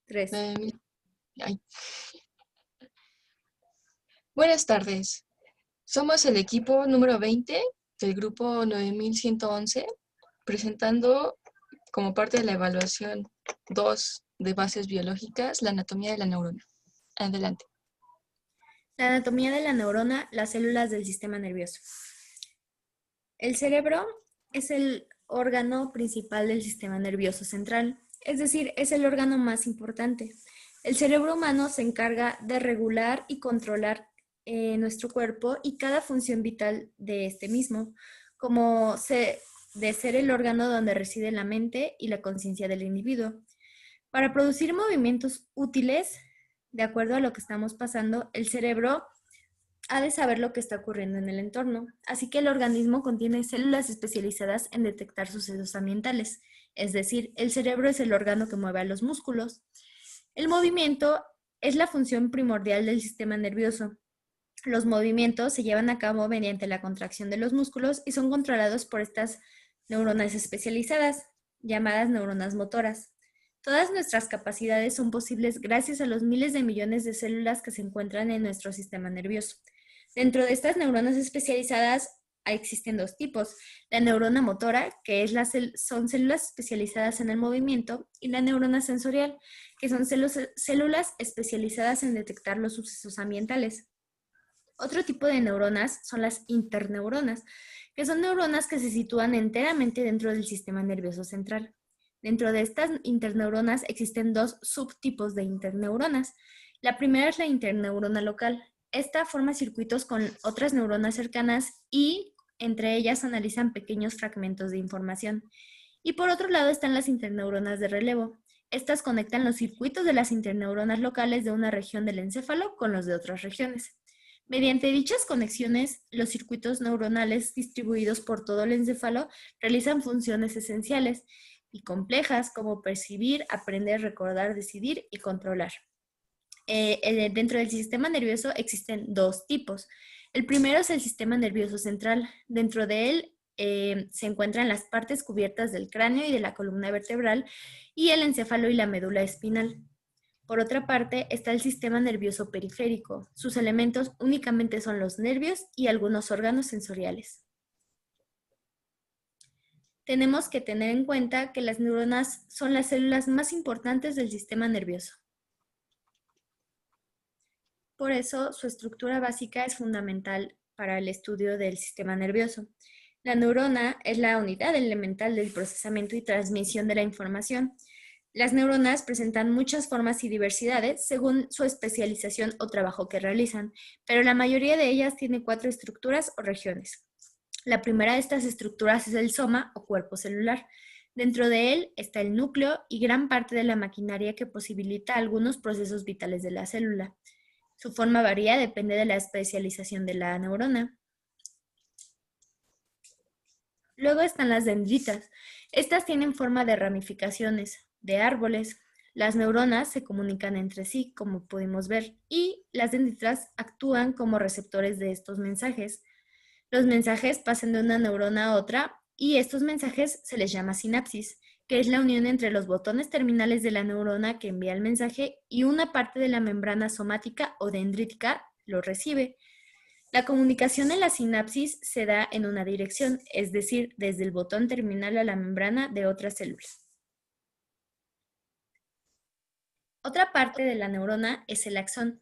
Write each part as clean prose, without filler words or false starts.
Tres. 9000. Ay. Buenas tardes. Somos el equipo número 20 del grupo 9111, presentando como parte de la evaluación 2 de bases biológicas la anatomía de la neurona. Adelante. La anatomía de la neurona, las células del sistema nervioso. El cerebro es el órgano principal del sistema nervioso central, es decir, es el órgano más importante. El cerebro humano se encarga de regular y controlar nuestro cuerpo y cada función vital de este mismo, de ser el órgano donde reside la mente y la conciencia del individuo. Para producir movimientos útiles, de acuerdo a lo que estamos pasando, el cerebro ha de saber lo que está ocurriendo en el entorno, así que el organismo contiene células especializadas en detectar sucesos ambientales, es decir, el cerebro es el órgano que mueve a los músculos. El movimiento es la función primordial del sistema nervioso. Los movimientos se llevan a cabo mediante la contracción de los músculos y son controlados por estas neuronas especializadas, llamadas neuronas motoras. Todas nuestras capacidades son posibles gracias a los miles de millones de células que se encuentran en nuestro sistema nervioso. Dentro de estas neuronas especializadas existen dos tipos: la neurona motora, que son células especializadas en el movimiento, y la neurona sensorial, que son células especializadas en detectar los sucesos ambientales. Otro tipo de neuronas son las interneuronas, que son neuronas que se sitúan enteramente dentro del sistema nervioso central. Dentro de estas interneuronas existen dos subtipos de interneuronas. La primera es la interneurona local. Esta forma circuitos con otras neuronas cercanas y entre ellas analizan pequeños fragmentos de información. Y por otro lado están las interneuronas de relevo. Estas conectan los circuitos de las interneuronas locales de una región del encéfalo con los de otras regiones. Mediante dichas conexiones, los circuitos neuronales distribuidos por todo el encéfalo realizan funciones esenciales y complejas como percibir, aprender, recordar, decidir y controlar. Dentro del sistema nervioso existen dos tipos. El primero es el sistema nervioso central. Dentro de él se encuentran las partes cubiertas del cráneo y de la columna vertebral y el encéfalo y la médula espinal. Por otra parte, está el sistema nervioso periférico. Sus elementos únicamente son los nervios y algunos órganos sensoriales. Tenemos que tener en cuenta que las neuronas son las células más importantes del sistema nervioso. Por eso, su estructura básica es fundamental para el estudio del sistema nervioso. La neurona es la unidad elemental del procesamiento y transmisión de la información. Las neuronas presentan muchas formas y diversidades según su especialización o trabajo que realizan, pero la mayoría de ellas tiene 4 estructuras o regiones. La primera de estas estructuras es el soma o cuerpo celular. Dentro de él está el núcleo y gran parte de la maquinaria que posibilita algunos procesos vitales de la célula. Su forma varía, depende de la especialización de la neurona. Luego están las dendritas. Estas tienen forma de ramificaciones, de árboles. Las neuronas se comunican entre sí, como pudimos ver, y las dendritas actúan como receptores de estos mensajes. Los mensajes pasan de una neurona a otra y estos mensajes se les llama sinapsis, que es la unión entre los botones terminales de la neurona que envía el mensaje y una parte de la membrana somática o dendrítica lo recibe. La comunicación en la sinapsis se da en una dirección, es decir, desde el botón terminal a la membrana de otras células. Otra parte de la neurona es el axón.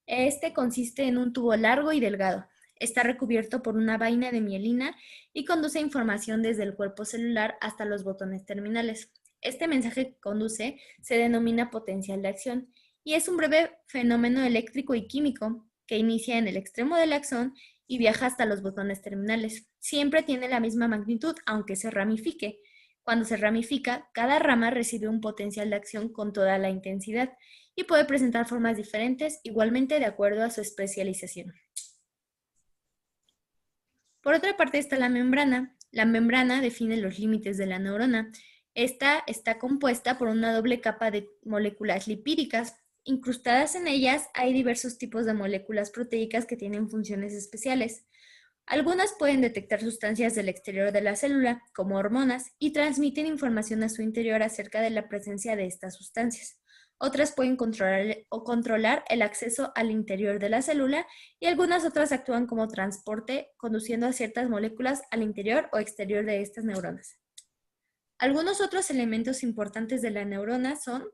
Este consiste en un tubo largo y delgado. Está recubierto por una vaina de mielina y conduce información desde el cuerpo celular hasta los botones terminales. Este mensaje que conduce se denomina potencial de acción y es un breve fenómeno eléctrico y químico que inicia en el extremo del axón y viaja hasta los botones terminales. Siempre tiene la misma magnitud, aunque se ramifique. Cuando se ramifica, cada rama recibe un potencial de acción con toda la intensidad y puede presentar formas diferentes, igualmente de acuerdo a su especialización. Por otra parte está la membrana. La membrana define los límites de la neurona. Esta está compuesta por una doble capa de moléculas lipídicas. Incrustadas en ellas hay diversos tipos de moléculas proteicas que tienen funciones especiales. Algunas pueden detectar sustancias del exterior de la célula, como hormonas, y transmiten información a su interior acerca de la presencia de estas sustancias. Otras pueden controlar el acceso al interior de la célula y algunas otras actúan como transporte, conduciendo a ciertas moléculas al interior o exterior de estas neuronas. Algunos otros elementos importantes de la neurona son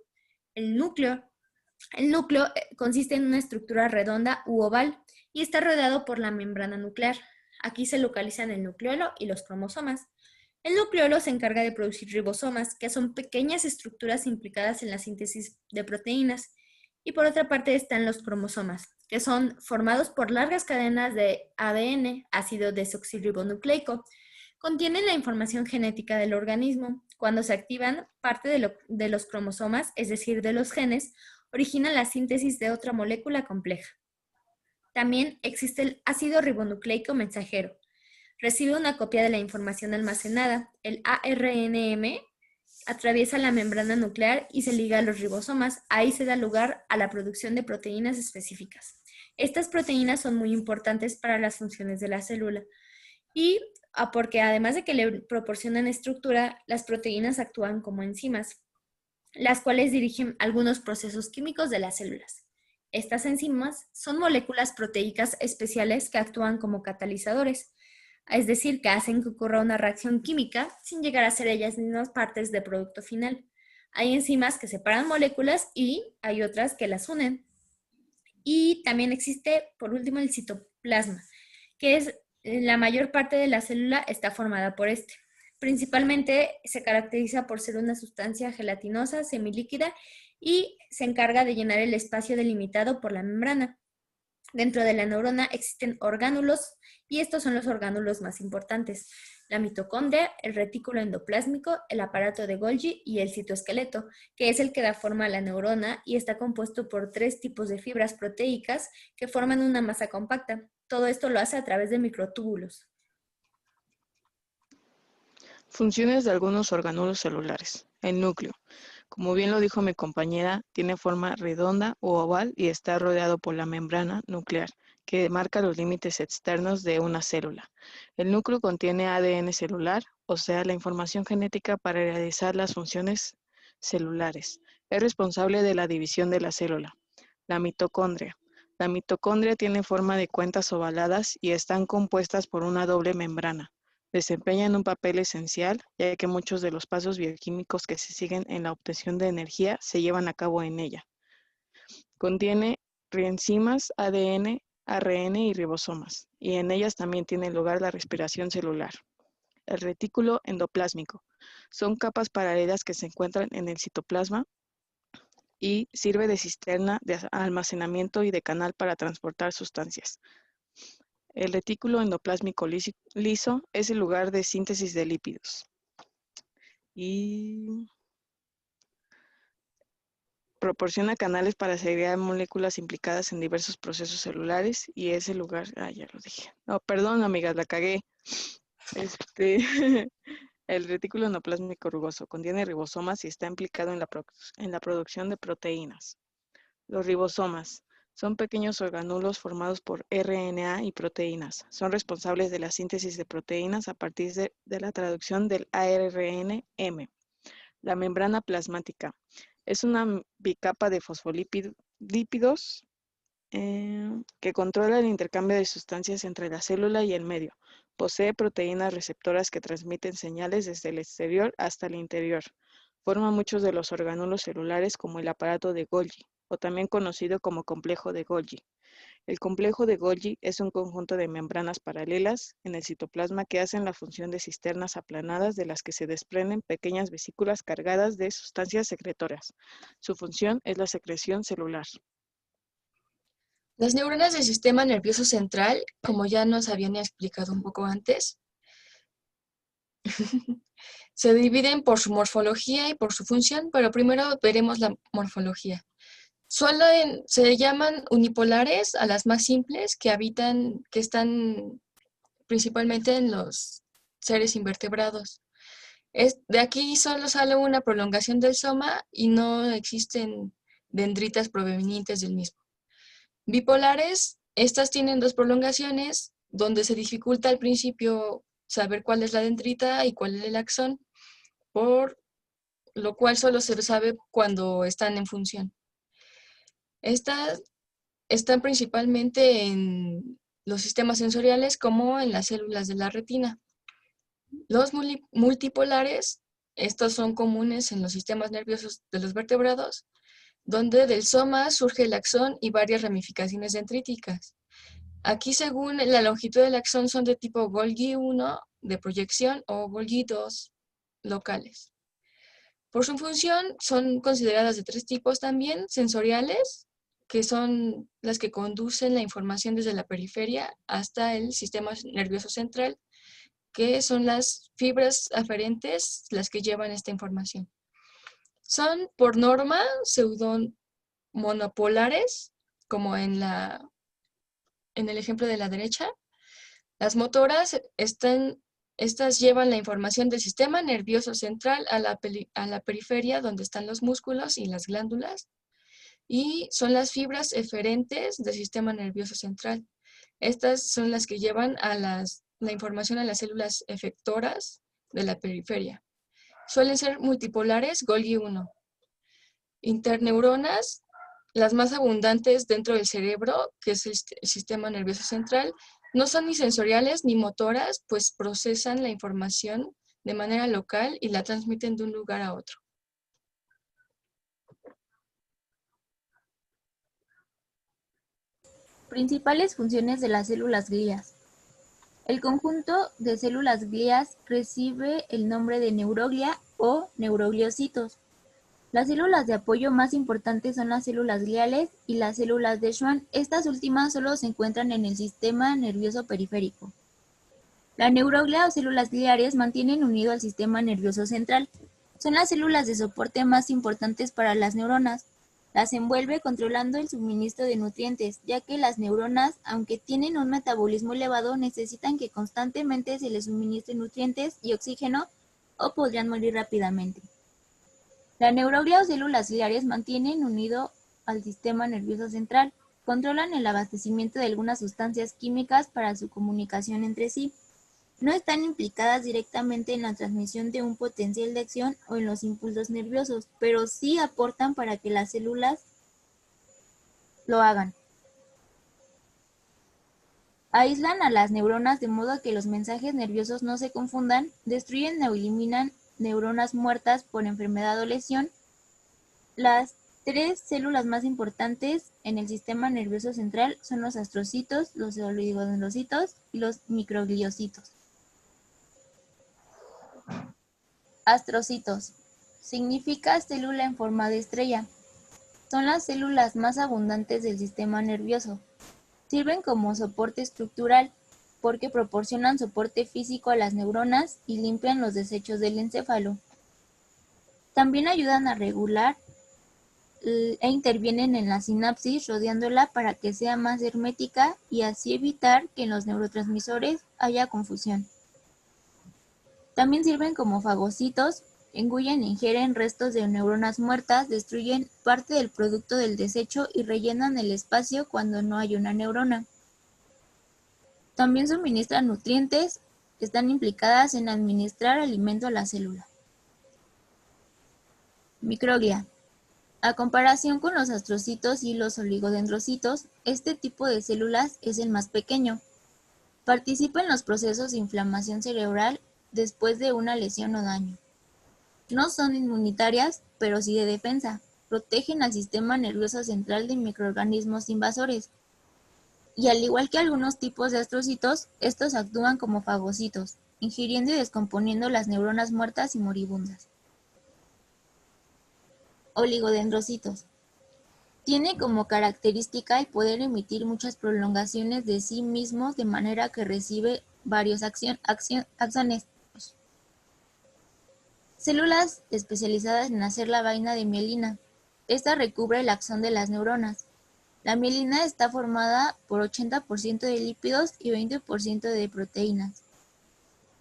el núcleo. El núcleo consiste en una estructura redonda u oval y está rodeado por la membrana nuclear. Aquí se localizan el nucleolo y los cromosomas. El nucleolo se encarga de producir ribosomas, que son pequeñas estructuras implicadas en la síntesis de proteínas. Y por otra parte están los cromosomas, que son formados por largas cadenas de ADN, ácido desoxirribonucleico. Contienen la información genética del organismo. Cuando se activan, parte de los cromosomas, es decir, de los genes, origina la síntesis de otra molécula compleja. También existe el ácido ribonucleico mensajero. Recibe una copia de la información almacenada. El ARNM atraviesa la membrana nuclear y se liga a los ribosomas. Ahí se da lugar a la producción de proteínas específicas. Estas proteínas son muy importantes para las funciones de la célula y porque además de que le proporcionan estructura, las proteínas actúan como enzimas, las cuales dirigen algunos procesos químicos de las células. Estas enzimas son moléculas proteicas especiales que actúan como catalizadores, es decir, que hacen que ocurra una reacción química sin llegar a ser ellas mismas partes del producto final. Hay enzimas que separan moléculas y hay otras que las unen. Y también existe, por último, el citoplasma, que es la mayor parte de la célula está formada por este. Principalmente se caracteriza por ser una sustancia gelatinosa, semilíquida y se encarga de llenar el espacio delimitado por la membrana. Dentro de la neurona existen orgánulos y estos son los orgánulos más importantes: la mitocondria, el retículo endoplásmico, el aparato de Golgi y el citoesqueleto, que es el que da forma a la neurona y está compuesto por 3 tipos de fibras proteicas que forman una masa compacta. Todo esto lo hace a través de microtúbulos. Funciones de algunos orgánulos celulares. El núcleo. Como bien lo dijo mi compañera, tiene forma redonda o oval y está rodeado por la membrana nuclear, que marca los límites externos de una célula. El núcleo contiene ADN celular, o sea, la información genética para realizar las funciones celulares. Es responsable de la división de la célula. La mitocondria. La mitocondria tiene forma de cuentas ovaladas y están compuestas por una doble membrana. Desempeñan un papel esencial, ya que muchos de los pasos bioquímicos que se siguen en la obtención de energía se llevan a cabo en ella. Contiene rienzimas, ADN, ARN y ribosomas, y en ellas también tiene lugar la respiración celular. El retículo endoplásmico. Son capas paralelas que se encuentran en el citoplasma y sirve de cisterna de almacenamiento y de canal para transportar sustancias. El retículo endoplásmico liso es el lugar de síntesis de lípidos y proporciona canales para segregar moléculas implicadas en diversos procesos celulares y es el lugar, ya lo dije. No, perdón, amigas, la cagué. El retículo endoplásmico rugoso contiene ribosomas y está implicado en la producción de proteínas. Los ribosomas son pequeños orgánulos formados por RNA y proteínas. Son responsables de la síntesis de proteínas a partir de la traducción del ARNM. La membrana plasmática es una bicapa de fosfolípidos que controla el intercambio de sustancias entre la célula y el medio. Posee proteínas receptoras que transmiten señales desde el exterior hasta el interior. Forma muchos de los orgánulos celulares como el aparato de Golgi, o también conocido como complejo de Golgi. El complejo de Golgi es un conjunto de membranas paralelas en el citoplasma que hacen la función de cisternas aplanadas de las que se desprenden pequeñas vesículas cargadas de sustancias secretoras. Su función es la secreción celular. Las neuronas del sistema nervioso central, como ya nos habían explicado un poco antes, se dividen por su morfología y por su función, pero primero veremos la morfología. Se llaman unipolares a las más simples que están principalmente en los seres invertebrados. De aquí solo sale una prolongación del soma y no existen dendritas provenientes del mismo. Bipolares, estas tienen 2 prolongaciones, donde se dificulta al principio saber cuál es la dendrita y cuál es el axón, por lo cual solo se sabe cuando están en función. Estas están principalmente en los sistemas sensoriales como en las células de la retina. Los multipolares, estos son comunes en los sistemas nerviosos de los vertebrados, donde del soma surge el axón y varias ramificaciones dendríticas. Aquí, según la longitud del axón, son de tipo Golgi 1 de proyección o Golgi 2 locales. Por su función, son consideradas de tres tipos también: sensoriales, que son las que conducen la información desde la periferia hasta el sistema nervioso central, que son las fibras aferentes las que llevan esta información. Son, por norma, pseudomonopolares, como en el ejemplo de la derecha. Las motoras estas llevan la información del sistema nervioso central a la periferia, donde están los músculos y las glándulas, y son las fibras eferentes del sistema nervioso central. Estas son las que llevan la información a las células efectoras de la periferia. Suelen ser multipolares Golgi 1. Interneuronas, las más abundantes dentro del cerebro, que es el sistema nervioso central, no son ni sensoriales ni motoras, pues procesan la información de manera local y la transmiten de un lugar a otro. Principales funciones de las células glías. El conjunto de células glías recibe el nombre de neuroglia o neurogliocitos. Las células de apoyo más importantes son las células gliales y las células de Schwann. Estas últimas solo se encuentran en el sistema nervioso periférico. La neuroglia o células gliares mantienen unido al sistema nervioso central. Son las células de soporte más importantes para las neuronas. Las envuelve controlando el suministro de nutrientes, ya que las neuronas, aunque tienen un metabolismo elevado, necesitan que constantemente se les suministren nutrientes y oxígeno o podrían morir rápidamente. La neuroglia o células gliares mantienen unido al sistema nervioso central, controlan el abastecimiento de algunas sustancias químicas para su comunicación entre sí. No están implicadas directamente en la transmisión de un potencial de acción o en los impulsos nerviosos, pero sí aportan para que las células lo hagan. Aíslan a las neuronas de modo que los mensajes nerviosos no se confundan, destruyen o eliminan neuronas muertas por enfermedad o lesión. Las tres células más importantes en el sistema nervioso central son los astrocitos, los oligodendrocitos y los microgliocitos. Astrocitos. Significa célula en forma de estrella. Son las células más abundantes del sistema nervioso. Sirven como soporte estructural porque proporcionan soporte físico a las neuronas y limpian los desechos del encéfalo. También ayudan a regular e intervienen en la sinapsis rodeándola para que sea más hermética y así evitar que en los neurotransmisores haya confusión. También sirven como fagocitos, engullen e ingieren restos de neuronas muertas, destruyen parte del producto del desecho y rellenan el espacio cuando no hay una neurona. También suministran nutrientes, están implicadas en administrar alimento a la célula. Microglia. A comparación con los astrocitos y los oligodendrocitos, este tipo de células es el más pequeño. Participa en los procesos de inflamación cerebral después de una lesión o daño. No son inmunitarias, pero sí de defensa. Protegen al sistema nervioso central de microorganismos invasores. Y al igual que algunos tipos de astrocitos, estos actúan como fagocitos, ingiriendo y descomponiendo las neuronas muertas y moribundas. Oligodendrocitos. Tiene como característica el poder emitir muchas prolongaciones de sí mismos de manera que recibe varios axones. Células especializadas en hacer la vaina de mielina. Esta recubre el axón de las neuronas. La mielina está formada por 80% de lípidos y 20% de proteínas.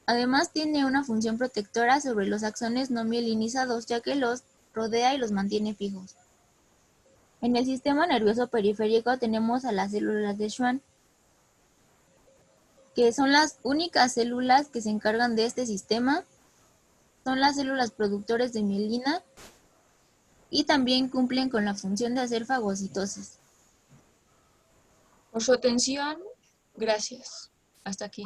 Además tiene una función protectora sobre los axones no mielinizados, ya que los rodea y los mantiene fijos. En el sistema nervioso periférico tenemos a las células de Schwann, que son las únicas células que se encargan de este sistema son las células productores de mielina y también cumplen con la función de hacer fagocitosis. Por su atención, gracias. Hasta aquí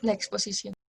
la exposición.